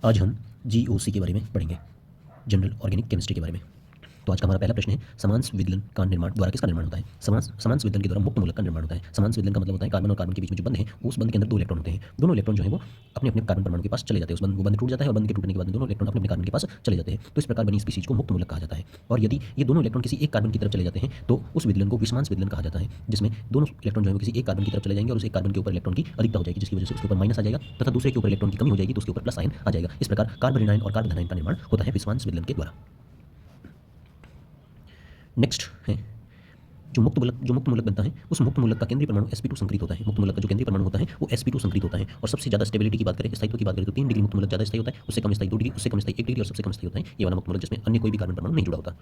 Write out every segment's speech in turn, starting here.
आज हम जीओसी के बारे में पढ़ेंगे, जनरल ऑर्गेनिक केमिस्ट्री के बारे में। तो आज का हमारा पहला प्रश्न है, समान स्विदलन का निर्माण द्वारा किसका निर्माण होता है? समान स्विदलन के द्वारा मुक्त मूलक का निर्माण होता है। समान स्विदलन का मतलब होता है कार्बन और कार्बन के बीच में जो बंध है, उस बंध के अंदर दो इलेक्ट्रॉन होते हैं। दोनों इलेक्ट्रॉन जो है वो अपने अपने कार्बन परमाणु के पास चले जाते हैं। वो बंध टूट जाता है और बंध के टूटने के बाद दोनों इलेक्ट्रॉन अपने अपने कार्बन के पास चले जाते हैं। तो इस प्रकार बनी स्पीशीज को मुक्त मूलक कहा जाता है। और यदि ये दोनों इलेक्ट्रॉन किसी एक कार्बन की तरफ चले जाते हैं तो उस विदलन को विषमान स्विदलन कहा जाता है, जिसमें दोनों इलेक्ट्रॉन जो है वो किसी एक कार्बन की तरफ चले जाएंगे और उस एक कार्बन के ऊपर इलेक्ट्रॉन की अधिकता हो जाएगी, जिसकी वजह से उसके ऊपर माइनस आ जाएगा, तथा दूसरे के ऊपर इलेक्ट्रॉन की कमी हो जाएगी तो उसके ऊपर प्लस आयन आ जाएगा। इस प्रकार कार्बन ऋणायन और कार्बन धनायन का निर्माण होता है विषमान स्विदलन के द्वारा। नेक्स्ट है जो मुक्त मूलक बनता है, उस मुक्त मूलक का केंद्रीय परमाणु sp2 संक्रित होता है। मुक्त मूलक का जो केंद्रीय परमाणु होता है वो sp2 संक्रित होता है। और सबसे ज्यादा स्टेबिलिटी की बात करें, स्थायित्व की बात करें तो 3 डिग्री मुक्त मूलक ज्यादा स्थायी होता है, उससे कम स्थायी 2 डिग्री, उससे कम स्थायी 1 डिग्री और सबसे कम स्थायी होता है ये वाला मुक्त मूलक जिसमें अन्य कोई भी कार्बन परमाणु नहीं जुड़ा होता।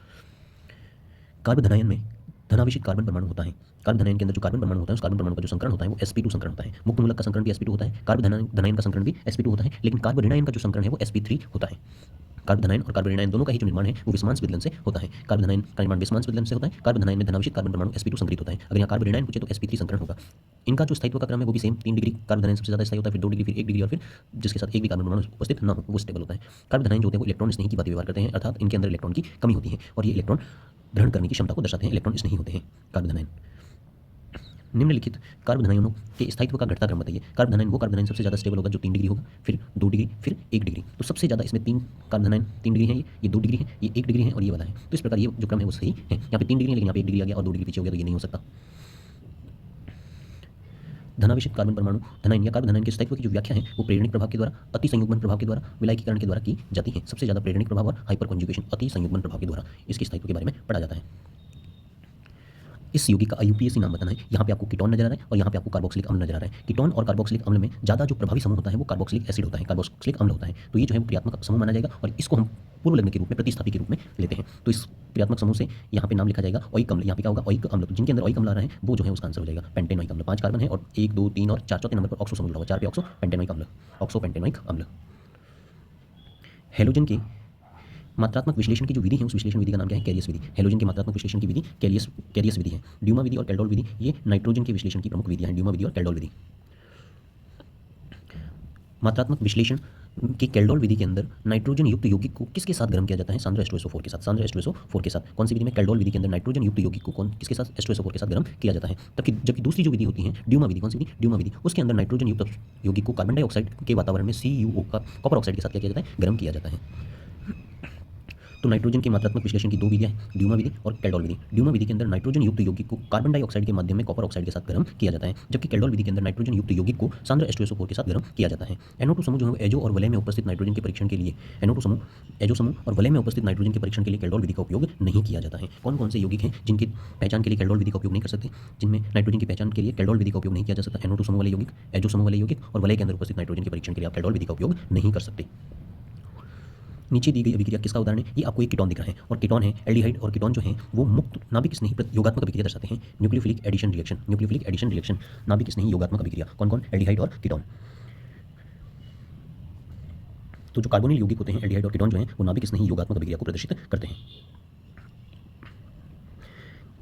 कार्बन धनायन में धनावेशित कार्बन परमाणु होता है। कार्बन धनायन के अंदर जो कार्बन परमाणु होता है उस कार्बन परमाणु का जो संकरण होता है वो sp2 संकरण होता है। मुक्त मूलक का संकरण भी sp2 होता है, कार्बन धनायन का संकरण भी sp2 होता है, लेकिन कार्बन ऋणायन का जो संकरण है वो sp3 होता है। कार्बन धनायन और कार्बन ऋणायन दोनों का ही जो निर्माण है वो विषमान स्विदलन से होता है। कार्बन धनायन का निर्माण विषमान स्विदलन से होता है। कार्बन धनायन में धनावेशित कार्बन परमाणु sp2 संकरित होता है। अगर यहाँ कार्बन ऋणायन पूछे तो sp3 संकरण होगा। इनका जो स्थायित्व का क्रम है वो भी सेम, 3 डिग्री कार्बन धनायन सबसे ज्यादा स्थायी होता है, फिर 2 डिग्री, फिर 1 डिग्री और फिर जिसके साथ एक भी कार्बन परमाणु उपस्थित न हो वो स्टेबल होता है। कार्बन धनायन जो होते हैं वो इलेक्ट्रॉन स्नेही की बात व्यवहार करते हैं, अर्थात इनके अंदर इलेक्ट्रॉन की कमी होती है और ये इलेक्ट्रॉन ग्रहण करने की क्षमता को दर्शाते हैं, इलेक्ट्रॉन स्नेही होते हैं कार्बन धनायन। निम्नलिखित कार्बन धनायनों के स्थायित्व का घटता क्रम बताइए। कार्बन धनायन सबसे ज्यादा स्टेबल होगा जो 3 डिग्री होगा, फिर 2 डिग्री, फिर 1 डिग्री। तो सबसे ज्यादा इसमें 3 कार्बन धनायन 3 डिग्री है, ये 2 डिग्री है, ये 1 डिग्री है और ये वाला है। तो इस प्रकार ये जो क्रम है वो सही है। यहाँ पे 3 डिग्री है लेकिन यहाँ पे 1 डिग्री आ गया और 2 डिग्री पीछे हो गया तो ये नहीं हो सकता। धनावेशित कार्बन परमाणु धनायन या कार्बन धनायन के स्थायित्व की जो व्याख्या है वो प्रेरणिक प्रभाव के द्वारा, अति संयुग्मन प्रभाव के द्वारा, विलायकीकरण के द्वारा की जाती है। सबसे ज्यादा प्रेरणिक प्रभाव और हाइपर कॉन्जुगेशन अति संयुग्मन प्रभाव के द्वारा इसके स्थायित्व के बारे में पढ़ा जाता है। इस यौगिक का IUPAC नाम बताना है। यहाँ पे आपको कीटोन नजर आ रहा है और यहाँ पे आपको कार्बोक्सिलिक अम्ल नजर आ रहा है। कीटोन और कार्बोक्सिलिक अम्ल में ज्यादा जो प्रभावी समूह होता है वो कार्बोक्सिलिक एसिड होता है, कार्बोक्सिलिक अम्ल होता है। तो ये जो है वो क्रियात्मक समूह माना जाएगा और इसको हम पूर्व लग्न के रूप में प्रतिस्थापी के रूप में लेते हैं। तो इस क्रियात्मक समूह से यहाँ पे नाम लिखा जाएगा ओइक अम्ल। यहाँ पे क्या होगा? ओइक अम्ल। तो जिनके अंदर ओइक अम्ल आ रहा है वो जो है उसका आंसर हो जाएगा पेंटेनोइक अम्ल। 5 कार्बन है और 1 2 3 और 4 चौथे नंबर पर ऑक्सो समूह जुड़ा हुआ, 4 पे ऑक्सो पेंटेनोइक अम्ल, ऑक्सो पेंटेनोइक अम्ल। हेलोजन के मात्रात्मक विश्लेषण की जो विधि है उस विश्लेषण विधि का नाम क्या है? कैरियस विधि। हेलोजन के मात्रात्मक विश्लेषण की विधि कैरियस विधि है। ड्यूमा विधि और कैल्डोल विधि ये नाइट्रोजन के विश्लेषण की प्रमुख विधियां हैं, ड्यूमा विधि और कैल्डोल विधि। मात्रात्मक विश्लेषण की कैल्डोल विधि के अंदर नाइट्रोजन युक्त यौगिक को किसके साथ गर्म किया जाता है? सांद्र H2SO4 के साथ। सांद्र H2SO4 के साथ। कौन सी विधि में? कैल्डोल विधि के अंदर नाइट्रोजन युक्त यौगिक को किसके साथ? H2SO4 के साथ गर्म किया जाता है। जबकि दूसरी जो विधि होती है ड्यूमा विधि, कौन सी विधि? ड्यूमा विधि, उसके अंदर नाइट्रोजन युक्त यौगिक को कार्बन डाइऑक्साइड के वातावरण में CuO का कॉपर ऑक्साइड के साथ क्या किया जाता है? गर्म किया जाता है। तो नाइट्रोजन के मात्रात्मक विश्लेषण की 2 विधियां हैं, ड्यूमा विधि और कैल्डोल विधि। ड्यूमा विधि के अंदर नाइट्रोजन युक्त यौगिक को कार्बन डाइऑक्साइड के माध्यम में कॉपर ऑक्साइड के साथ गर्म किया जाता है, जबकि कैल्डोल विधि के अंदर नाइट्रोजन युक्त यौगिक को सांद्र H2SO4 के साथ गर्म किया जाता है। NO2 समूह जो है एजो और वलय में उपस्थित नाइट्रोजन के परीक्षण के लिए NO2 समूह, एजो समूह और वलय में उपस्थित नाइट्रोजन के परीक्षण के लिए कैल्डोल विधि का उपयोग नहीं किया जाता है। कौन कौन से यौगिक हैं जिनकी पहचान के लिए कैल्डोल विधि का उपयोग नहीं कर सकते? जिनमें नाइट्रोजन की पहचान के लिए कैल्डोल विधि का उपयोग नहीं किया जा सकता? NO2 समूह वाले यौगिक, एजो समूह वाले यौगिक और वलय के अंदर उपस्थित नाइट्रोजन के परीक्षण के लिए आप कैल्डोल विधि का उपयोग नहीं कर सकते। नीचे दी गई अभिक्रिया किसका उदाहरण है? ये आपको एक कीटोन दिख रहा है और कीटोन है एल्डिहाइड और कीटोन जो है वो मुक्त नाभिक स्नेही योगात्मक अभिक्रिया दर्शाते हैं। Nucleophilic addition reaction, nucleophilic addition reaction, नाभिक स्नेही योगात्मक अभिक्रिया। कौन कौन? एल्डिहाइड और कीटोन। तो जो कार्बोनिल यौगिक होते हैं एल्डिहाइड और कीटोन जो हैं वो नाभिक स्नेही योगात्मक अभिक्रिया को प्रदर्शित करते हैं।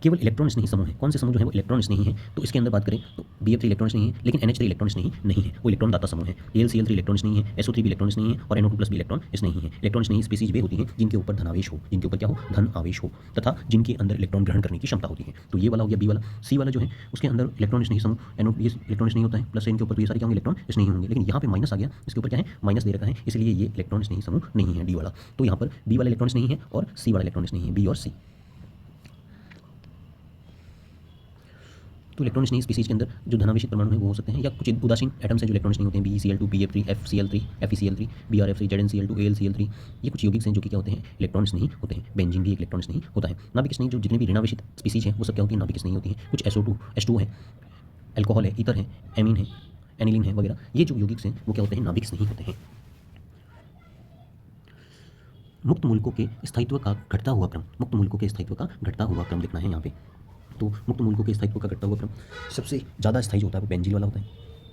केवल इलेक्ट्रॉन स्नेही समूह है। कौन से समूह जो है वो इलेक्ट्रॉन स्नेही है? तो इसके अंदर बात करें तो BF3 इलेक्ट्रॉन स्नेही है, लेकिन NH3 इलेक्ट्रॉन स्नेही नहीं है, वो इलेक्ट्रॉन दाता समूह है। AlCl3 इलेक्ट्रॉन स्नेही है, SO3 भी इलेक्ट्रॉन स्नेही है और NO2+ भी इलेक्ट्रॉन स्नेही है। इलेक्ट्रॉन स्नेही स्पीसीज वे होती हैं जिनके ऊपर धनावेश हो, जिनके ऊपर क्या हो? धन आवेश हो, तथा जिनके अंदर इलेक्ट्रॉन ग्रहण करने की क्षमता होती है। तो ये वाला हो गया B वाला। C वाला जो है उसके अंदर इलेक्ट्रॉन स्नेही समूह NO ये इलेक्ट्रॉन स्नेही होता है, प्लस इनके ऊपर तो ये सारे क्या होंगे? इलेक्ट्रॉन स्नेही होंगे, लेकिन यहाँ पे माइनस आ गया, इसके ऊपर क्या है? माइनस दे रखा है, इसलिए ये इलेक्ट्रॉन स्नेही समूह नहीं है D वाला। तो यहाँ पर B वाला इलेक्ट्रॉन स्नेही है और C वाला इलेक्ट्रॉन स्नेही है, B और C। तो इलेक्ट्रॉन स्नेही स्पीसीज के अंदर जो धनावेशित परमाणु हैं वो हो सकते हैं, या कुछ उदासीन एटम्स हैं जो इलेक्ट्रॉन स्नेही होते हैं, BeCl2, BF3, FCl3, FeCl3, BrF3, ZnCl2, AlCl3। ये कुछ यौगिक हैं जो कि क्या होते हैं? इलेक्ट्रॉन स्नेही होते हैं। बेंजीन भी एक इलेक्ट्रॉन स्नेही होता है। नाभिक स्नेही जो जितने भी ऋणावेशित स्पीसीज हैं वो सब क्या होती है? नाभिक स्नेही होती हैं। कुछ SO2 H2 है, अल्कोहल है, ईथर है, एमीन है, एनिलीन है वगैरह, ये जो यौगिक हैं वो क्या होते हैं? नाभिक स्नेही होते हैं। मुक्त मूलकों के स्थायित्व का घटता हुआ क्रम, मुक्त मूलकों के स्थायित्व का घटता हुआ क्रम लिखना है यहाँ पे। तो मुक्त मूलकों के स्थायित्व का घटता हुआ क्रम सबसे ज़्यादा स्थायी जो होता है वो बेंजीन वाला होता है,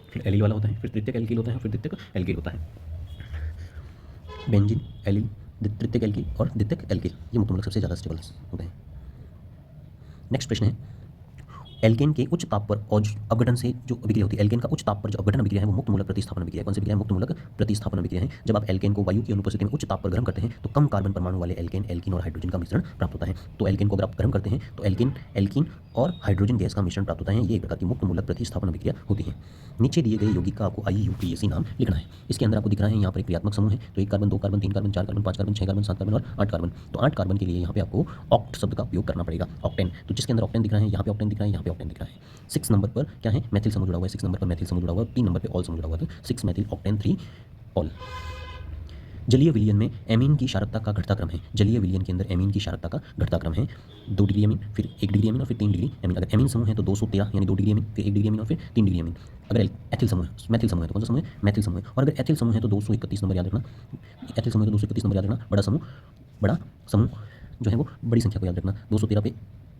फिर एलिल वाला होता है, फिर तृतीयक एल्किल होता है, फिर द्वितीयक एल्किल होता है। बेंजीन, एलिल, तृतीयक एल्किल और द्वितीयक एल्किल ये मुक्त मूलक सबसे ज़्यादा स्टेबल होते हैं। नेक्स्ट प्रश्न है, एल्केन के उच्च ताप पर और अपघटन से जो अभिक्रिया होती है, एल्केन का उच्च ताप पर जो अपघटन अभिक्रिया है वो मुक्त मूलक प्रतिस्थापन अभिक्रिया है। कौन सी अभिक्रिया है? मुक्त मूलक प्रतिस्थापन अभिक्रिया है। जब आप एल्केन को वायु की अनुपस्थिति में उच्च ताप पर गर्म करते हैं तो कम कार्बन परमाणु वाले एल्केन, एल्कीन और हाइड्रोजन का मिश्रण प्राप्त होता है। तो एल्केन को अगर आप गर्म करते हैं तो एल्केन, एल्कीन और हाइड्रोजन गैस का मिश्रण प्राप्त होता है। ये एक प्रकार की मुक्त मूलक प्रतिस्थापन अभिक्रिया होती है। नीचे दिए गए यौगिक का आपको IUPAC नाम लिखना है। इसके अंदर आपको दिख रहा है यहाँ पर एक क्रियात्मक समूह है, तो 1 carbon, 2 carbon, 3 carbon, 4 carbon, 5 carbon, 6 carbon, 7 carbon और 8 कार्बन। तो 8 कार्बन के लिए यहाँ पे आपको ऑक्ट शब्द का उपयोग करना पड़ेगा, ऑक्टेन। तो जिसके अंदर ऑक्टेन दिख रहा है, यहाँ पे ऑक्टेन दिख रहा है, यहाँ पे ऑक्टेन दिख रहा है। 6 नंबर पर क्या है? मैथिल समूह जुड़ा हुआ है। 6 नंबर पर मैथिल समूह जुड़ा हुआ है, 3 नंबर पे ऑल समूह जुड़ा हुआ है। तो 6 मैथिल ऑक्टेन 3 ऑल। जलीय विलयन में एमीन की क्षारकता का घटता क्रम है। जलीय विलयन के अंदर एमीन की क्षारकता का घटता क्रम है 2 डिग्री एमीन, फिर 1 डिग्री एमीन और फिर 3 डिग्री एमीन। अगर एमीन समूह है तो 213 यानी 2 डिग्री एमीन, फिर 1 डिग्री एमीन और फिर 3 डिग्री एमीन। अगर एथिल समूह है, मैथिल समूह है तो कौन सा समूह है? मैथिल समूह है। और अगर एथिल समूह है तो 231 नंबर याद रखना। एथिल समूह है तो 231 नंबर याद रखना। बड़ा समूह जो है वो बड़ी संख्या को याद रखना। 213 पे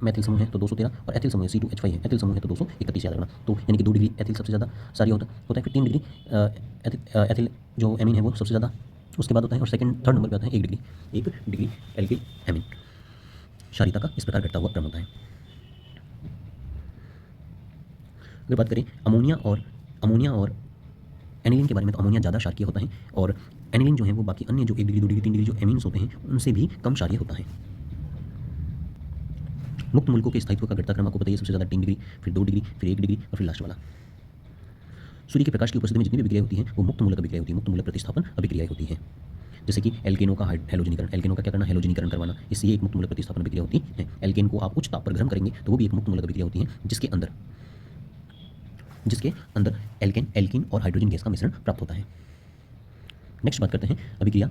मैथिल समूह है तो 213 और एथिल समूह C2H5 है। एथिल समूह है तो 231 याद रखना। तो यानी कि 2 डिग्री एथिल सबसे ज़्यादा सारी होता है, फिर 3 डिग्री एथिल जो एमीन है वो सबसे ज़्यादा उसके बाद होता है, और थर्ड नंबर पे आता है 1 डिग्री एल्किल एमीन। क्षारीयता का इस प्रकार घटता हुआ क्रम होता है। अगर बात करें अमोनिया और एनिलीन के बारे में, तो अमोनिया ज़्यादा क्षारीय होता है और एनिलीन जो है वो बाकी अन्य जो 1 डिग्री 2 डिग्री 3 डिग्री जो एमीन्स होते हैं उनसे भी कम क्षारीय होता है। मुक्त मूलकों के स्थायित्व का घटता क्रम आपको बताइए। सबसे ज़्यादा 3 डिग्री, फिर 2 डिग्री, फिर 1 डिग्री और फिर लास्ट वाला। सूर्य के प्रकाश की उपस्थिति में जितनी भी अभिक्रिया होती है वो मुक्त मूलक अभिक्रिया होती है, मुक्त मूलक प्रतिस्थापन अभिक्रियाएं होती है। जैसे कि एल्केनों का हैलोजनीकरण, एल्केनों का क्या करना? हैलोजनीकरण करवाना, इससे एक मुक्त मूलक प्रतिस्थापन अभिक्रिया होती है। एल्केन को आप उच्च ताप पर गर्म करेंगे तो वो भी एक मुक्त मूलक अभिक्रिया होती है, जिसके अंदर एल्केन, एल्कीन और हाइड्रोजन गैस का मिश्रण प्राप्त होता है। नेक्स्ट बात करते हैं अभिक्रिया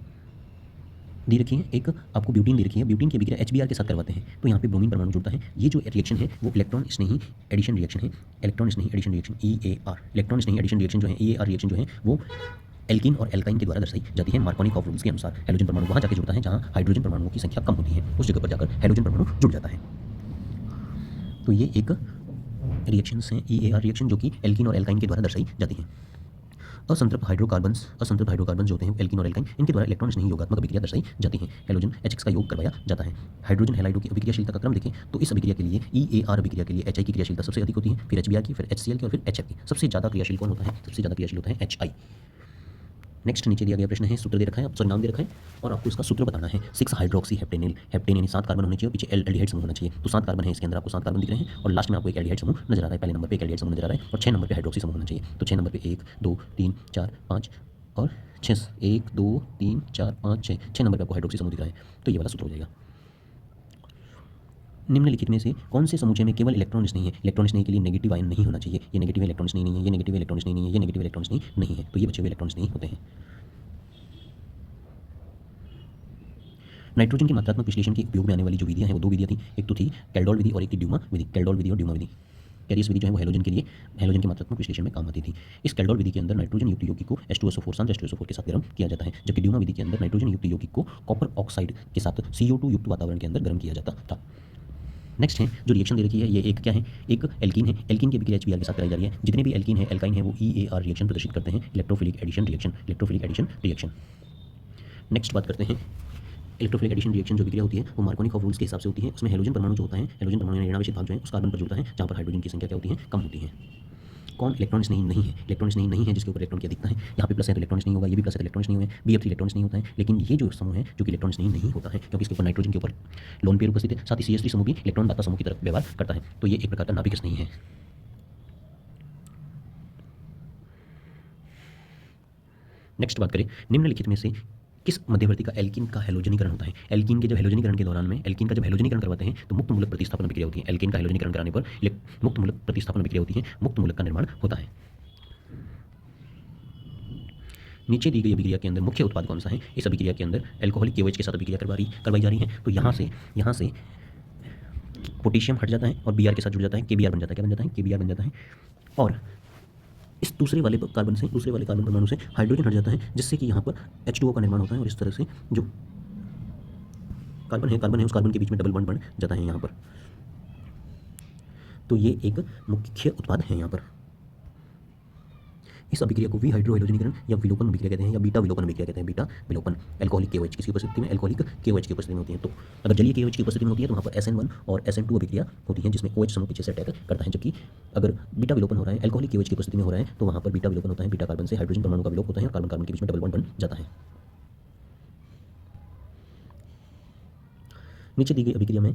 दी रखी है, एक आपको ब्यूटीन दी रखी है। ब्यूटीन की अभिक्रिया HBr के साथ करवाते हैं तो यहाँ पे ब्रोमीन परमाणु जुड़ता है। ये जो रिएक्शन है वो इलेक्ट्रॉन स्नेही एडिशन रिएक्शन है, इलेक्ट्रॉन स्नेही एडिशन रिएक्शन EAR। इलेक्ट्रॉन स्नेही एडिशन रिएक्शन जो है EAR रिएक्शन जो है वो एल्कीन और एल्काइन के द्वारा दर्शाई जाती है। मार्कोनिकॉफ रूल्स के अनुसार हैलोजन परमाणु वहाँ जाकर जुड़ता है जहाँ हाइड्रोजन परमाणुओं की संख्या कम होती है, उस जगह पर जाकर हैलोजन परमाणु जुड़ जाता है। तो ये एक रिएक्शंस हैं EAR रिएक्शन जो कि एल्कीन और एल्काइन के द्वारा दर्शाई जाती है। असंतृप्त हाइड्रोकार्बन्स जो होते हैं एल्कीन और एल्काइन, इनके द्वारा इलेक्ट्रॉन स्नेही योगात्मक अभिक्रिया दर्शाई जाती है। हैलोजन HX का योग करवाया जाता है। हाइड्रोजन हैलाइडों की अभिक्रियाशीलता का क्रम देखें तो इस अभिक्रिया के लिए EAR अभिक्रिया के लिए HI की क्रियाशीलता सबसे अधिक होती है, फिर HBr की, फिर HCl की और फिर HF की। सबसे ज़्यादा क्रियाशील कौन होता है? सबसे ज़्यादा क्रियाशील होता है HI। नेक्स्ट नीचे दिया गया प्रश्न है, सूत्र दे रखा है, सॉरी नाम दे रखा है और आपको इसका सूत्र बताना है। 6 हाइड्रोक्सी हेप्टेनिल, हेप्टेन यानी 7 कार्बन होने चाहिए, पीछे एल्डिहाइड समूह होना चाहिए। तो 7 कार्बन है, इसके अंदर आपको 7 कार्बन दिख रहे हैं और लास्ट में आपको एक एल्डिहाइड समूह नजर आ रहा है। पहले नंबर पे एक एल्डिहाइड समूह नजर आ रहा है और 6 नंबर पे हाइड्रोक्सी समूह होना चाहिए। तो 6 नंबर पे 1 2 3 4 5 और 6, 1 2 3 4 5 6 नंबर पे आपको हाइड्रोक्सी समूह दिख रहा है। तो ये वाला सूत्र हो जाएगा। निम्नलिखित में से कौन से समुच्चय में केवल इलेक्ट्रॉन स्नेही है? इलेक्ट्रॉन स्नेही के लिए नेगेटिव आयन नहीं होना चाहिए। ये नेगेटिव इलेक्ट्रॉन स्नेही नहीं है, ये नेगेटिव इलेक्ट्रॉन स्नेही नहीं है, ये नेगेटिव इलेक्ट्रॉन स्नेही नहीं है। तो ये बचे हुए इलेक्ट्रॉन स्नेही होते हैं। नाइट्रोजन की मात्रात्मक विश्लेषण के उपयोग में आने वाली जो विधियां हैं वो 2 विधियां थी। एक तो थी कैल्डोल विधि और एक थी ड्यूमा विधि। कैल्डोल विधि और ड्यूमा विधि। कैरियस विधि जो है वो हैलोजन के मात्रात्मक विश्लेषण में काम आती थी। इस कैल्डोल विधि के अंदर नाइट्रोजन युक्त यौगिक को H2SO4 शांत H2SO4 के साथ गर्म किया जाता है, जबकि ड्यूमा विधि के अंदर नाइट्रोजन युक्त यौगिक को कॉपर ऑक्साइड के साथ CO2 युक्त वातावरण के अंदर गर्म किया जाता था। नेक्स्ट है जो रिएक्शन दे रखी है, ये एक क्या है? एक एल्कीन है। एल्कीन की अभिक्रिया HBr के साथ कराई जा रही है। जितने भी एल्कीन है, एल्काइन है वो EAR रिएक्शन प्रदर्शित करते हैं, इलेक्ट्रोफिलिक एडिशन रिएक्शन। नेक्स्ट बात करते हैं इलेक्ट्रोफिलिक एडिशन रिएक्शन जो विक्रिया होती है वो मार्कोनिकॉफ रूल्स के हिसाब से होती है। उसमें हैलोजन परमाणु जो होता है, हैलोजन परमाणु यानी ऋणावेशित भाग जो है उस कार्बन पर जुड़ता है जहाँ पर हाइड्रोजन की संख्या क्या होती है? कम होती है। कौन इलेक्ट्रॉन स्नेही नहीं है? इलेक्ट्रॉन स्नेही नहीं है जिसके ऊपर इलेक्ट्रॉन की अधिकता है। यहाँ पे प्लस है तो इलेक्ट्रॉन स्नेही होगा, ये भी प्लस है तो इलेक्ट्रॉन स्नेही होगा, BF3 इलेक्ट्रॉन स्नेही होता है। लेकिन ये जो समूह है जो कि इलेक्ट्रॉन स्नेही नहीं होता है क्योंकि इसके ऊपर नाइट्रोजन के ऊपर लोन पेयर उपस्थित है, साथ ही CH3 समूह भी इलेक्ट्रॉन दाता समूह की तरफ व्यवहार करता है। तो ये एक प्रकार का नाभिक स्नेही है। नेक्स्ट बात करें निम्नलिखित में से किस मध्यवर्ती का एल्कीन का हैलोजनीकरण होता है? एल्कीन के जब हैलोजनीकरण के दौरान में एल्कीन का जब हैलोजनीकरण करवाते हैं तो मुक्त मूलक प्रतिस्थापन अभिक्रिया होती है। एल्कीन का हैलोजनीकरण कराने पर मुक्त मूलक प्रतिस्थापन अभिक्रिया होती है, मुक्त मूलक का निर्माण होता है। नीचे दी गई अभिक्रिया के अंदर मुख्य उत्पाद कौन सा है? इस अभिक्रिया के अंदर एल्कोहलिक KOH के साथ अभिक्रिया करवाई जा रही है। तो यहाँ से पोटेशियम हट जाता है और Br के साथ जुड़ जाता है, KBr बन जाता है। क्या बन जाता है? KBr बन जाता है। और इस दूसरे वाले कार्बन परमाणु से हाइड्रोजन हट जाता है, जिससे कि यहाँ पर H2O का निर्माण होता है और इस तरह से जो कार्बन है उस कार्बन के बीच में डबल बॉन्ड बन जाता है यहाँ पर। तो ये एक मुख्य उत्पाद है यहाँ पर। इस अभिक्रिया को विहाइड्रोहैलोजनीकरण या विलोपन अभिक्रिया कहते हैं, या बीटा विलोपन अभिक्रिया कहते हैं। बीटा विलोपन एल्कोहलिक KOH की उपस्थिति में, एल्कोहलिक KOH की उपस्थिति में होती है। तो अगर जलीय KOH की उपस्थिति में होती है तो वहाँ पर SN1 और SN2 अभिक्रिया होती है, जिसमें OH समूह पीछे से अटैक करता है। जबकि अगर बीटा विलोपन हो रहा है, एल्कोहलिक KOH की उपस्थिति में हो रहा है, तो वहाँ पर बीटा विलोपन होता है, बीटा कार्बन से हाइड्रोजन परमाणु का विलोप होता है और कार्बन कार्बन के बीच में डबल बॉन्ड बन जाता है। नीचे दी गई अभिक्रिया में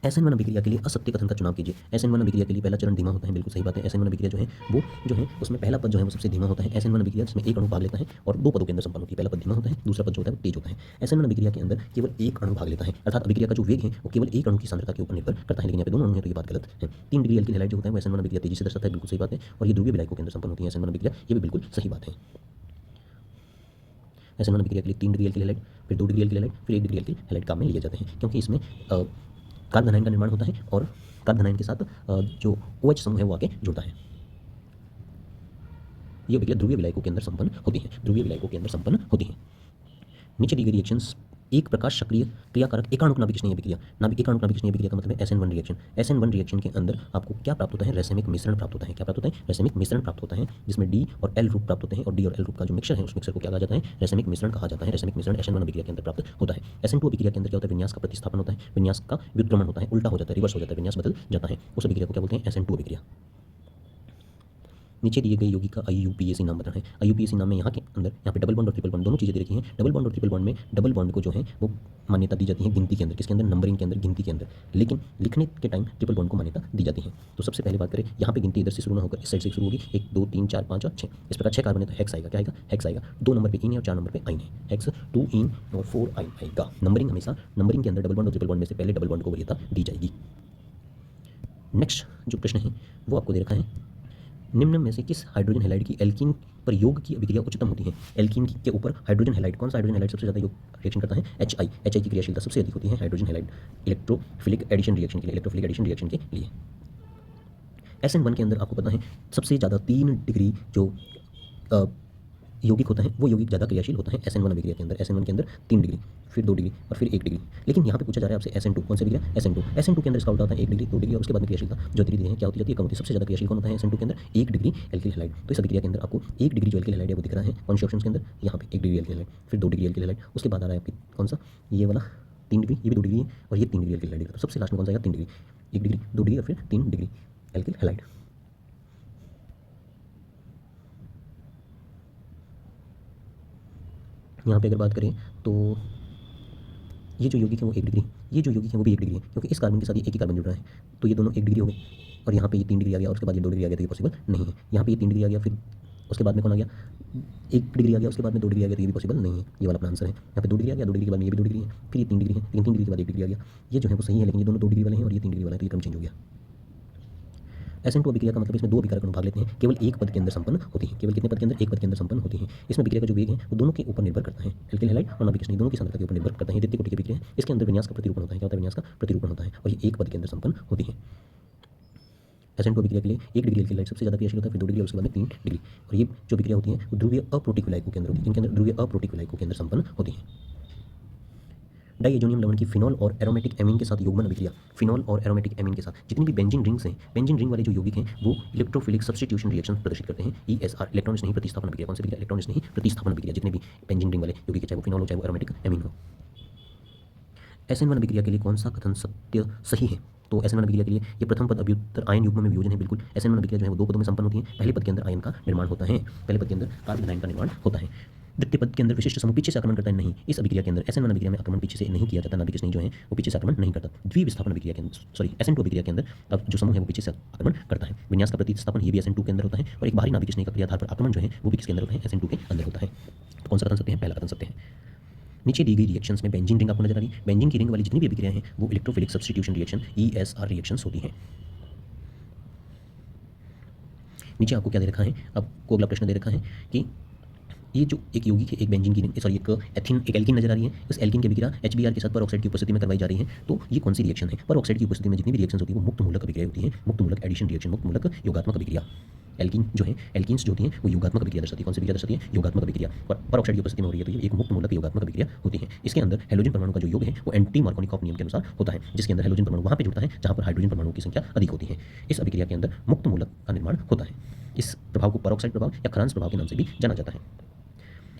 SN1 अभिक्रिया के लिए असत्य कथन का चुनाव कीजिए। SN1 अभिक्रिया के लिए पहला चरण धीमा होता है, बिल्कुल सही बात है। SN1 अभिक्रिया जो है उसमें पहला पद जो है वो सबसे धीमा होता है। SN1 अभिक्रिया जिसमें एक अणु भाग लेता है और दो पदों के अंदर संपन्न होती है। पहला पद धीमा होता है, दूसरा पद जो होता है वो तेज होता है। SN1 अभिक्रिया के अंदर केवल एक अणु भाग लेता है, अर्थात अभिक्रिया का जो वेग है वो केवल एक अणु की सांद्रता के ऊपर निर्भर करता है। लेकिन यहाँ पे दोनों अणु हैं तो ये बात गलत है। 3 डिग्री एल्किल हैलाइड जो होता है वो SN1 अभिक्रिया तेजी से दर्शाता है, बिल्कुल सही बात है। और ये ध्रुवीय विलायकों के अंदर संपन्न होती है SN1 अभिक्रिया, ये भी बिल्कुल सही बात है। SN1 अभिक्रिया के लिए 3 डिग्री एल्किल हैलाइड, फिर 2 डिग्री एल्किल हैलाइड, फिर 1 डिग्री एल्किल हैलाइड काम में लिए जाते हैं, क्योंकि इसमें कार्बन आयन का निर्माण होता है और कार्बन आयन के साथ जो OH समूह है वो आके जुड़ता है। ये अभिक्रिया ध्रुवीय विलायकों के अंदर संपन्न होती है, ध्रुवीय विलायकों के अंदर संपन्न होती है। नीचे दी गई रिएक्शंस एक प्रकाश सक्रिय क्रियाकारक एकाणुक नाभिक स्नेही अभिक्रिया। एकाणुक नाभिक स्नेही अभिक्रिया का मतलब है SN1 रिएक्शन। SN1 रिएक्शन के अंदर आपको क्या प्राप्त होता है? रैसेमिक मिश्रण प्राप्त होता है। क्या प्राप्त होता है? रैसेमिक मिश्रण प्राप्त होता है, जिसमें D और L रूप प्राप्त होते हैं। और D और L रूप का जो मिक्सचर है उस मिक्सचर को क्या कहा जाता है? रैसेमिक मिश्रण कहा जाता है। रैसेमिक मिश्रण SN1 अभिक्रिया के अंदर प्राप्त होता है। SN2 अभिक्रिया के अंदर क्या होता है? विन्यास का प्रतिस्थापन होता है, विन्यास का व्युत्क्रमण होता है, उल्टा हो जाता है, रिवर्स हो जाता है, विन्यास बदल जाता है। उस अभिक्रिया को क्या बोलते हैं? SN2 अभिक्रिया। नीचे दिए गए यौगिक का IUPAC नाम बताना है। IUPAC नाम में यहाँ पे डबल बॉन्ड और ट्रिपल बॉन्ड दोनों चीज़ें दे रखी हैं। डबल बॉन्ड और ट्रिपल बॉन्ड में डबल बॉन्ड को जो है वो मान्यता दी जाती है गिनती के अंदर, किसके अंदर? नंबरिंग के अंदर, गिनती के अंदर। लेकिन लिखने के टाइम ट्रिपल बॉन्ड को मान्यता दी जाती है। तो सबसे पहले बात करें, यहाँ पे गिनती इधर से शुरू ना होकर इस साइड से शुरू होगी। 1 2 3 4 5 और 6, इस प्रकार 6 कार्बन है तो हेक्स आएगा। क्या आएगा? हेक्स आएगा। 2 नंबर पे इन है और 4 नंबर पे आइन है। हेक्स 2 इन और 4 आइन आएगा। नंबरिंग हमेशा नंबरिंग के अंदर डबल बॉन्ड और ट्रिपल बॉन्ड में से पहले डबल बॉन्ड को वरीयता दी जाएगी। नेक्स्ट जो प्रश्न है वो आपको दे रखा है, निम्न में से किस हाइड्रोजन हैलाइड की एल्कीन पर योग की अभिक्रिया उच्चतम होती है? एल्कीन के ऊपर हाइड्रोजन हैलाइड, कौन सा हाइड्रोजन हैलाइड सबसे ज़्यादा योग रिएक्शन करता है? HI की क्रियाशीलता सबसे अधिक होती है hydrogen halide electrophilic addition reaction के लिए, इलेक्ट्रोफिलिक एडिशन रिएक्शन के लिए। SN1 के अंदर आपको पता है सबसे ज़्यादा 3 डिग्री जो यौगिक होता है वो यौगिक ज़्यादा क्रियाशील होता है SN1 अभिक्रिया के अंदर। SN1 के अंदर 3 डिग्री, फिर 2 डिग्री और फिर 1 डिग्री। लेकिन यहाँ पे पूछा जा रहा है आपसे SN2, कौन सा अभिक्रिया? SN2 के अंदर इसका उल्टा होता है 1 डिग्री, 2 डिग्री और उसके बाद में क्रियाशीलता जो धीरे धीरे क्या होती जाती है? कम होती है। सबसे ज़्यादा क्रियाशील कौन होता है SN2 के अंदर? 1 डिग्री एल्किल हैलाइड। तो इस अभिक्रिया के अंदर आपको 1 डिग्री जो एल्किल हैलाइड है वो दिख रहा है कौन से ऑप्शन के अंदर? यहाँ पे 1 डिग्री एल्किल हैलाइड, फिर 2 डिग्री एल्किल हैलाइड, उसके बाद आ रहा है आपकी कौन सा? ये वाला 3 डिग्री, ये भी 2 डिग्री है और ये 3 डिग्री एल्किल हैलाइड। तो सबसे लास्ट में कौन सा आएगा? 3 डिग्री, 1 डिग्री, 2 डिग्री और फिर 3 डिग्री एल्किल हैलाइड। यहाँ पे अगर बात करें तो ये जो यौगिक है वो 1 डिग्री, ये जो यौगिक है वो भी 1 डिग्री है, क्योंकि इस कार्बन के साथ ये एक ही कार्बन जुड़ रहा है तो ये दोनों 1 डिग्री हो गए। और यहाँ पे ये 3 डिग्री आ गया और उसके बाद ये 2 डिग्री आ गया तो ये पॉसिबल नहीं है। यहाँ पे ये 3 डिग्री आ गया, फिर उसके बाद में कौन आ गया? 1 डिग्री आ गया, उसके बाद में 2 डिग्री आ गया तो ये भी पॉसिबल नहीं है। ये वाला अपना आंसर है। यहाँ पे 2 डिग्री आ गया, 2 डिग्री के बाद में ये भी 2 डिग्री है, फिर ये 3 डिग्री है, लेकिन 3 डिग्री के बाद 1 डिग्री आ गया। ये जो है वो सही है, लेकिन ये दोनों 2 डिग्री वाले हैं और ये 3 डिग्री वाला है तो ये क्रम चेंज हो गया। SN2 अभिक्रिया का मतलब इसमें 2 अभिकारक अणु भाग लेते हैं, केवल एक पद के अंदर संपन्न होती है। केवल कितने पद के अंदर? एक पद के अंदर संपन्न होती है। इसमें अभिक्रिया का जो वेग है वो दोनों के ऊपर निर्भर करता है, एल्किल हैलाइड और नाभिक स्नेही दोनों की सांद्रता के ऊपर निर्भर करता है। द्वितीय कोटि की अभिक्रिया है, इसके अंदर विन्यास का प्रतिरूपण होता है। क्या होता है? विन्यास का प्रतिरूपण होता है और ये एक पद के अंदर संपन्न होती है। SN2 अभिक्रिया के लिए 1 डिग्री एल्किल हैलाइड सबसे ज़्यादा क्रियाशील होता है, फिर 2 डिग्री और उसके बाद में 3 डिग्री। और ये जो अभिक्रिया होती है वो ध्रुवीय अप्रोटिक विलायकों के अंदर होती है। इनके अंदर ध्रुवीय अप्रोटिक विलायकों के अंदर संपन्न होती है। डाइएजोनियम लवण की फिनॉल और एरोमेटिक एमीन के साथ युग्मन अभिक्रिया। फिनॉल और एरोमेटिक एमीन के साथ जितनी भी बेंजीन रिंग्स हैं, बेंजीन रिंग वाले जो यौगिक हैं वो इलेक्ट्रोफिलिक सब्स्टिट्यूशन रिएक्शन प्रदर्शित करते हैं। ESR इलेक्ट्रॉन स्नेही प्रतिस्थापन अभिक्रिया। कौन सी अभिक्रिया? इलेक्ट्रॉन स्नेही प्रतिस्थापन अभिक्रिया। जितने भी बेंजीन रिंग वाले यौगिक, चाहे वो फिनॉल हो चाहे वो एरोमेटिक एमीन हो। SN1 अभिक्रिया के लिए कौन सा कथन सत्य सही है? तो SN1 अभिक्रिया के लिए ये प्रथम पद अभ्युत्तर आयन युग्म में वियोजन है। बिल्कुल SN1 अभिक्रिया जो है वो 2 पदों में संपन्न होती है। पहले पद के अंदर आयन का निर्माण होता है, पहले पद के अंदर कार्बन आयन का निर्माण होता है। द्वितीय पद के अंदर विशिष्ट समूह पीछे से आक्रमण करता है नहीं। इस अभिक्रिया के अंदर SN1 अभिक्रिया में आक्रमण पीछे से नहीं किया जाता, नाभिक स्नेही जो है वो पीछे से आक्रमण नहीं करता। द्विविस्थापन अभिक्रिया के अंदर SN2 अभिक्रिया के अंदर अब जो समूह है वो पीछे से आक्रमण करता है। विन्यास का प्रतिस्थापन ये भी SN2 के अंदर होता है और एक बाहरी नाभिक स्नेही का क्रियाधार पर आक्रमण जो है वो भी किसके अंदर होता है? SN2 के अंदर होता है। तो कौन सा कथन सत्य है? पहला कथन सत्य है। नीचे दी गई रिएक्शंस में बेंजीन रिंग आपको नजर आ रही है। बेंजीन की रिंग वाली जितनी भी अभिक्रियाएं हैं वो electrophilic substitution reaction ESR reactions होती हैं। नीचे आपको क्या दे रखा है? आपको अगला प्रश्न दे रखा है कि ये जो एक यौगिक है, एक बेंजीन की रिंग, सॉरी एक एथीन, एक एल्कीन नजर आ रही है। इस एल्कीन की अभिक्रिया HBr के साथ परऑक्साइड की उपस्थिति में करवाई जा रही है। तो ये कौन सी रिएक्शन है? परऑक्साइड की उपस्थिति में जितनी भी रिएक्शंस होती है वो मुक्त मूलक अभिक्रिया होती है, मुक्त मूलक एडिशन रिएक्शन, मुक्त मूलक योगात्मक अभिक्रिया। एल्कीन जो है, एल्कीन्स जो होती हैं वो योगात्मक अभिक्रिया दर्शाती है। कौन सी अभिक्रिया दर्शाती है? योगात्मक अभिक्रिया। परऑक्साइड की उपस्थिति में हो रही है तो ये एक मुक्त मूलक योगात्मक अभिक्रिया होती है। इसके अंदर हैलोजन परमाणु का जो योग है वो एंटी मार्कोनिकॉफ नियम के अनुसार होता है, जिसके अंदर हैलोजन परमाणु वहाँ पे जुड़ता है जहाँ पर हाइड्रोजन परमाणुओं की संख्या अधिक होती है। इस अभिक्रिया के अंदर मुक्त मूलक का निर्माण होता है। इस प्रभाव को परऑक्साइड प्रभाव या खरांश प्रभाव के नाम से भी जाना जाता है।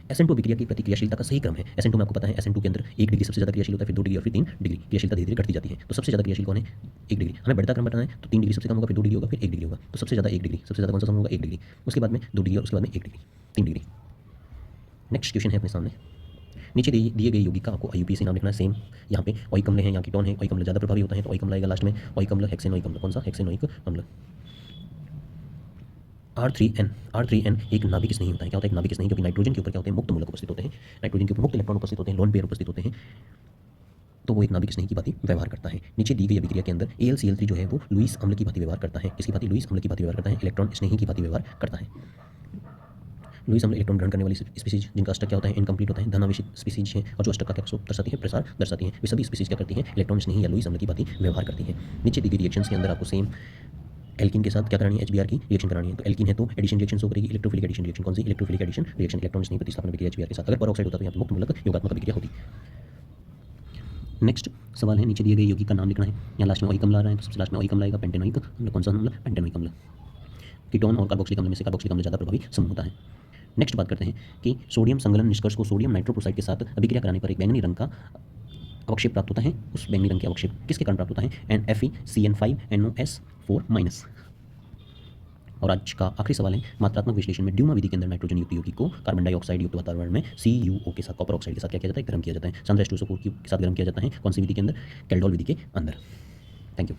SN2 अभिक्रिया की प्रतिक्रियाशीलता का सही क्रम है। SN2 में आपको पता है SN2 के अंदर 1 डिग्री सबसे ज़्यादा क्रियाशील होता है, फिर 2 डिग्री और फिर 3 डिग्री क्रियाशीलता धीरे धीरे घटती जाती है। तो सबसे ज़्यादा क्रियाशील कौन है? 1 डिग्री। हमें बढ़ता क्रम बताना है तो 3 डिग्री सबसे कम होगा, फिर 2 डिग्री होगा, फिर 1 डिग्री होगा। तो सबसे ज़्यादा 1 डिग्री, सबसे ज़्यादा कौन सा समूह होगा? 1 डिग्री। उसके बाद में 2 डिग्री और उसके बाद में 1 डिग्री, 3 डिग्री। नेक्स्ट क्वेश्चन है अपने सामने। नीचे दिए गए यौगिक का आपको IUPAC नाम लिखना है। सेम यहाँ पे ओइक अम्ल है, यहाँ कीटोन है। ओइक अम्ल ज़्यादा प्रभावी होता है तो ओइक अम्ल आएगा लास्ट में। ओइक अम्ल हेक्सेनोइक अम्ल, कौन सा? हेक्सेनोइक अम्ल। R3N एक नाभिक स्नेही होता है। क्या होता है? एक नाभिक स्नेही, क्योंकि नाइट्रोजन के ऊपर क्या होते हैं? मुक्त मूलक उपस्थित होते हैं। नाइट्रोजन के ऊपर मुक्त इलेक्ट्रॉन उपस्थित होते हैं, लोन पेयर उपस्थित होते हैं, तो वो एक नाभिक स्नेही की भांति व्यवहार करता है। नीचे दी गई अभिक्रिया के अंदर AlCl3 जो है वो लुईस अम्ल की भांति व्यवहार करता है। किसकी भांति? लुईस अम्ल की भांति व्यवहार करता है, इलेक्ट्रॉन स्नेही की भांति व्यवहार करता है। लुईस अम्ल इलेक्ट्रॉन ग्रहण करने वाली स्पीसीज जिनका अष्टक क्या होता है? इनकम्प्लीट होता है, धन आवेशित स्पीसीज है, और जो अष्टक का क्या स्वरूप दर्शाती है? प्रसार दर्शाती है। वे सभी स्पीसीज क्या करती हैं? इलेक्ट्रॉन स्नेही या लुईस अम्ल की भांति व्यवहार करती हैं। नीचे दी गई रिएक्शंस के अंदर आपको सेम एल्कीन के साथ क्या करानी है? HBr की रिएक्शन करानी है। तो एल्कीन है तो एडिशन रिएक्शन हो करेगी, इलेक्ट्रोफिलिक एडिशन रिएक्शन। कौन सी? Electrophilic addition reaction. इलेक्ट्रॉन स्नेही प्रतिस्थापन अभिक्रिया HBr के साथ। अगर परऑक्साइड होता तो यहाँ पे मुक्त मूलक योगात्मक अभिक्रिया होती। नेक्स्ट सवाल है, नीचे दिए गए यौगिक का नाम लिखना है। यहाँ लास्ट में ओइक अम्ल आ रहा है तो सबसे लास्ट में ओइक अम्ल आएगा। पेंटेनोइक अम्ल, कौन सा अम्ल? पेंटेनोइक अम्ल। कीटोन और कार्बोक्सिलिक अम्ल में से कार्बोक्सिलिक अम्ल ज़्यादा प्रभावी समूह होता है। नेक्स्ट बात करते हैं कि सोडियम संगलन निष्कर्ष को सोडियम नाइट्रोक्लोराइड के साथ अभिक्रिया कराने पर एक बैंगनी रंग का अवक्षेप प्राप्त होता है। उस बैंगनी रंग के अवक्षेप किसके कारण प्राप्त होता है? NFeCN5NOS4-। और आज का आखिरी सवाल है, मात्रात्मक विश्लेषण में ड्यूमा विधि के अंदर नाइट्रोजन युक्त यौगिक को कार्बन डाइऑक्साइड युक्त वातावरण में CuO के साथ, कॉपर ऑक्साइड के साथ क्या किया जाता है? गर्म किया जाता है। सांद्र H2SO4 के साथ गर्म किया जाता है। कौन सी विधि के अंदर? कैल्डोल विधि के अंदर। Thank you.